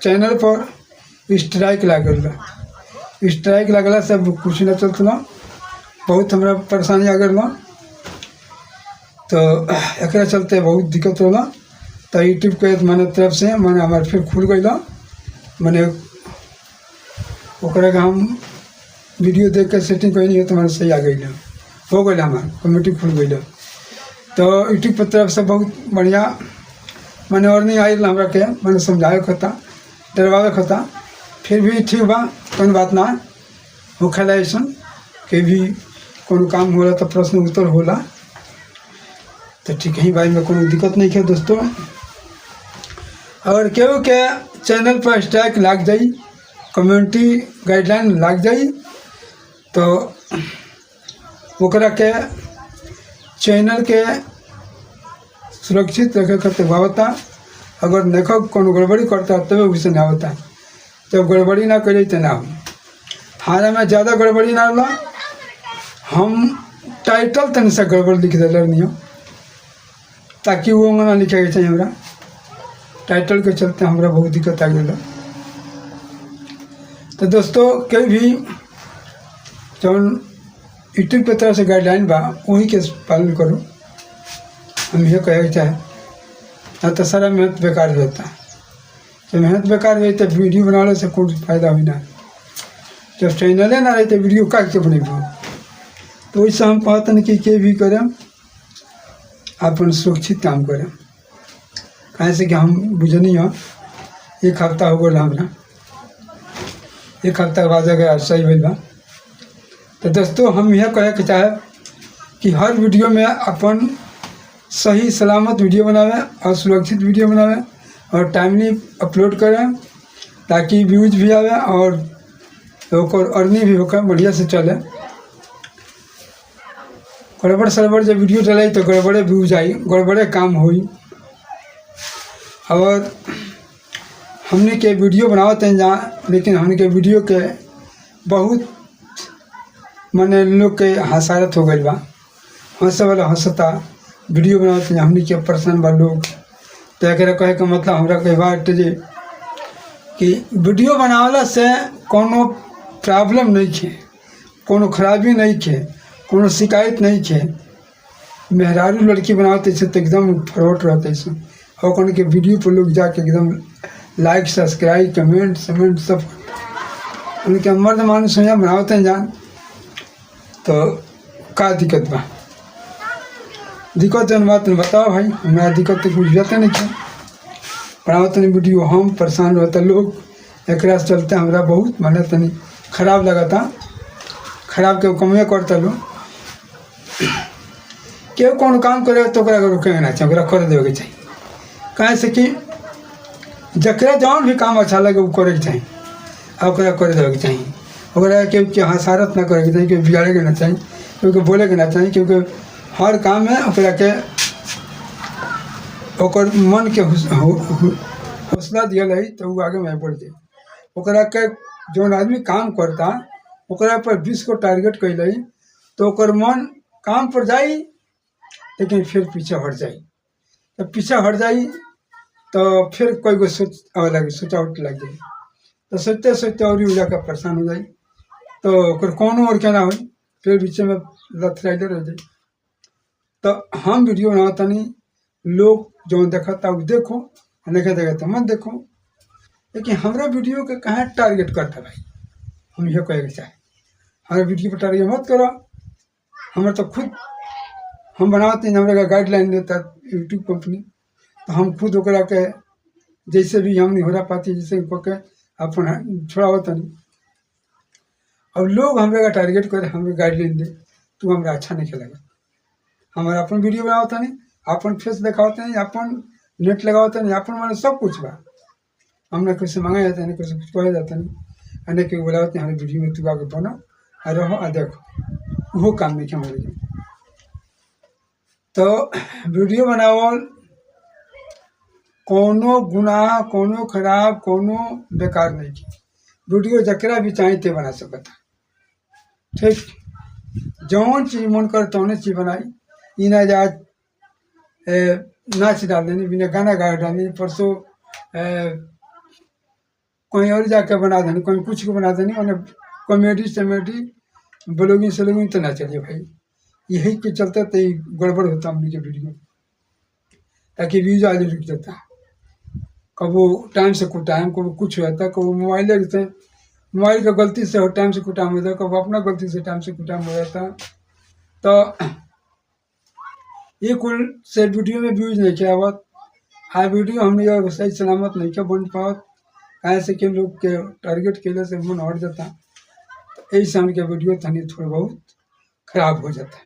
Channel पर strike लागल बा। स्ट्राइक लगला से कुछ न चलत ना, बहुत हमरा परेशानी आ गल ना, तो एकरा चलते बहुत दिक्कत होला। तो यूट्यूब के माने तरफ से माने हमारे फिर खुल गई माने ओकरा के हम वीडियो देख के सेटिंग कहीं नहीं तो हमारे सही आ गई हो गई हमार कमेटी खुल गई। तो यूट्यूब पर तरफ से बहुत बढ़िया मैंने और नहीं आई हमरा के मैंने समझाए होता डरवावे होता, फिर भी ठीक बा, कोई बात ना हो खेला ऐसा के भी कोनो काम होला तो प्रश्न उत्तर होला, तो ठीक है भाई में कोनो दिक्कत नहीं है दोस्तों। अगर केहू के चैनल पर स्ट्राइक लग जाई, कम्युनिटी गाइडलाइन लग जाई, तो ओकरा के चैनल के सुरक्षित रखे खातिर होता। अगर देखो कोनो गड़बड़ी करता तब उसे ना होता, जब गड़बड़ी ना करे तो ना हो। हमारे में ज़्यादा गड़बड़ी ना होला, हम टाइटल तन से गड़बड़ लिख दिल नहीं हो ताकि वो ना लिखे के चाहिए। हमरा टाइटल के चलते हमरा बहुत दिक्कत आ गई। तो दोस्तों कहीं भी जौन यूट्यूब के तरफ से गाइडलाइन बा वही के पालन करो, हम ये कहे चाहे ना तो सारा मेहनत बेकार होता। जब मेहनत बेकार हुई तो वीडियो बनाने से कोई फायदा हुई ना, जब चैनले ना रहे तो वीडियो का के बनेबो। तो वैसे हम कहते हैं कि भी करें अपन सुरक्षित काम करें, कहे से कि हम बुझनी हो एक हफ्ता हो गया हमरा, एक हफ्ता बाद अगर सही भइल बा। तो दोस्तों हम यह कहे के चाहे कि हर वीडियो में अपन सही सलामत वीडियो बनावे और सुरक्षित वीडियो बनावे और टाइमली अपलोड करें ताकि व्यूज भी आवे और अर्निंग भी होकर बढ़िया से चले। गड़बड़ सड़बड़ जब वीडियो डले तो गड़बड़े व्यूज आई, गड़बड़े काम हुई। और हमने के वीडियो बनावते हैं जहाँ, लेकिन हमने के वीडियो के बहुत माने लोग के हसारत हो गई बा, हंसे वाला हंसता वीडियो बनाते हैं हमने के परेशान बा लोग। तो एक कहे का मतलब हमरा कई बात जे कि वीडियो बनावला से कोनो प्रॉब्लम नहीं है, कोनो खराबी नहीं है, कोनो शिकायत नहीं है। मेहरारू लड़की बनाते से तो एकदम फ्रॉड रहते हैं, और कौन के वीडियो पर लोग जाके एकदम लाइक सब्सक्राइब कमेंट समेंट सब उनके मर्द मानुस बनाते हैं जान। तो का दिक्कत बा, दिक्कत जन बात बताओ भाई, हमारा दिक्कत तो कुछ जाते नहीं है, बनाते नहीं वीडियो हम परेशान रहता लोग। एक चलते हमारा बहुत माने तनी खराब लगा था, खराब के कमे करता लोग। क्यों कौन काम करे तो रोके ना चाहिए, कर देवे के चाहिए। कहे से कि जकरा जौन भी काम अच्छा लगे वो करे के चाहिए और कर देवे के चाहिए। ओकरा के हसारत ना करे के चाहिए, क्योंकि बिगाड़े के ना चाहिए, क्योंकि बोले के ना चाहिए, क्योंकि हर काम में ओकरा के ओकर मन के हौसला दियल है तो वो आगे में बढ़ जाए। ओकरा के जौन आदमी काम करता ओकरा पर 20 को टारगेट कैल तो ओकर मन काम पर जाई, लेकिन फिर पीछे हट जाई। तो पीछे हट जाई तो फिर कोई को सोच आवे लगे, सोचावट लग जाए, तो सोचते सोचते और उजा का परेशान हो जाए। तो ओकर कोनो और क्या ना हो, फिर बीच में लथराइले रह जाए। तो हम वीडियो बनाता नहीं, लोग जो देखता वो देखो, नहीं देगा तो मत देखो, लेकिन हमारा वीडियो के कहाँ टारगेट करता भाई। हम यह कहे के चाहे हमारे वीडियो पर टारगेट मत करो। हमारे तो खुद हम बनाते हैं, हमारे गाइडलाइन देता यूट्यूब कंपनी, तो हम खुद ओकरा के जैसे भी हम नहीं हो रहा पाती जैसे के अपन छोड़ा होता नहीं। अब लोग हमारे का टारगेट करे, हमें गाइडलाइन दे तो हमारा अच्छा नहीं लगेगा। हमारा अपन वीडियो बनाता नहीं, अपन फेस दिखाते नहीं, अपन नेट लगाते नहीं, अपन मैंने सब कुछ बा। हमने कैसे मंगाया जाता नहीं, कैसे कुछ कहा जाता नहीं, अनेक के बुलाते हमारे वीडियो में तू आगे बनो और रहो और देखो, वो काम नहीं किया हमारे लिए। तो वीडियो बनाओ कोनो गुनाह, कोनो खराब, कोनो बेकार नहीं की वीडियो जकरा भी चाहिए ते बना सकता। ठीक जौन चीज़ मन कर तौने चीज़ बनाई, इना आज नाच डाल देनी, बिना गाना गा डालनी, परसों कहीं और जाके बना देनी, कहीं कुछ को बना देनी, उन्हें कॉमेडी समेडी ब्लॉगिंग स्लॉगिंग तो ना चलिए भाई। यही के चलते तो ये गड़बड़ होता हमने के वीडियो, ताकि व्यूज आज रुक जाता। कबो टाइम से कुटाएम, कबो कुछ हो जाता, कबो मोबाइल से मोबाइल का गलती से टाइम से कुटाम हो जाता, कबो अपना गलती से टाइम से कुटाम हो जाता। तो ये कुल से वीडियो में व्यूज नहीं किया आवत। हाँ वीडियो हमने यह सही सलामत नहीं क्या बन पावत, कहे से कि लोग के टारगेट केले से मन हट जाता। यही से हमके वीडियो तनी थोड़ा बहुत खराब हो जाता है।